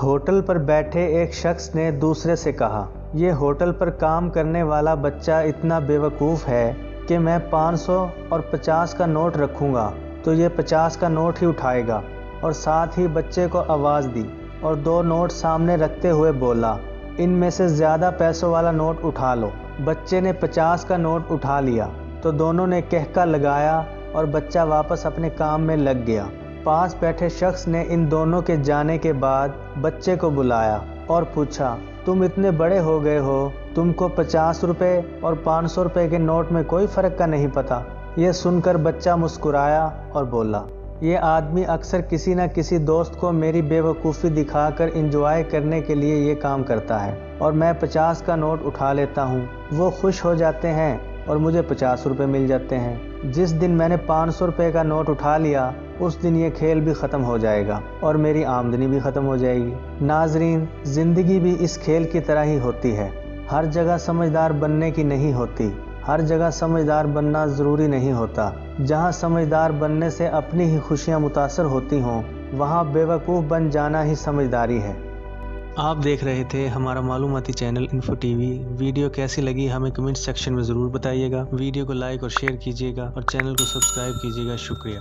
Hotel پر بیٹھے ایک شخص نے دوسرے سے کہا، یہ ہوٹل پر کام کرنے والا بچہ اتنا بیوقوف ہے کہ میں 500 اور 50 کا نوٹ رکھوں گا تو یہ 50 کا نوٹ ہی اٹھائے گا، اور ساتھ ہی بچے کو آواز دی اور 2 نوٹ سامنے رکھتے ہوئے بولا، ان میں سے زیادہ پیسوں والا نوٹ اٹھا لو۔ بچے نے 50 کا نوٹ اٹھا لیا تو دونوں نے کہکا لگایا اور بچہ واپس اپنے کام میں لگ گیا۔ پاس بیٹھے شخص نے ان دونوں کے جانے کے بعد بچے کو بلایا اور پوچھا، تم اتنے بڑے ہو گئے ہو، تم کو 50 روپے اور 500 روپے کے نوٹ میں کوئی فرق کا نہیں پتا؟ یہ سن کر بچہ مسکرایا اور بولا، یہ آدمی اکثر کسی نہ کسی دوست کو میری بے وقوفی دکھا کر انجوائے کرنے کے لیے یہ کام کرتا ہے، اور میں 50 کا نوٹ اٹھا لیتا ہوں، وہ خوش ہو جاتے ہیں اور مجھے 50 روپے مل جاتے ہیں۔ جس دن میں نے 500 روپے کا نوٹ اٹھا لیا اس دن یہ کھیل بھی ختم ہو جائے گا اور میری آمدنی بھی ختم ہو جائے گی۔ ناظرین، زندگی بھی اس کھیل کی طرح ہی ہوتی ہے، ہر جگہ سمجھدار بننے کی نہیں ہوتی، ہر جگہ سمجھدار بننا ضروری نہیں ہوتا۔ جہاں سمجھدار بننے سے اپنی ہی خوشیاں متاثر ہوتی ہوں وہاں بیوقوف بن جانا ہی سمجھداری ہے۔ آپ دیکھ رہے تھے ہمارا معلوماتی channel info T V. Video کیسی لگی ہمیں کمنٹ سیکشن میں ضرور بتائیے گا۔ ویڈیو کو لائک اور شیئر کیجیے گا اور چینل کو سبسکرائب کیجیے گا۔ شکریہ۔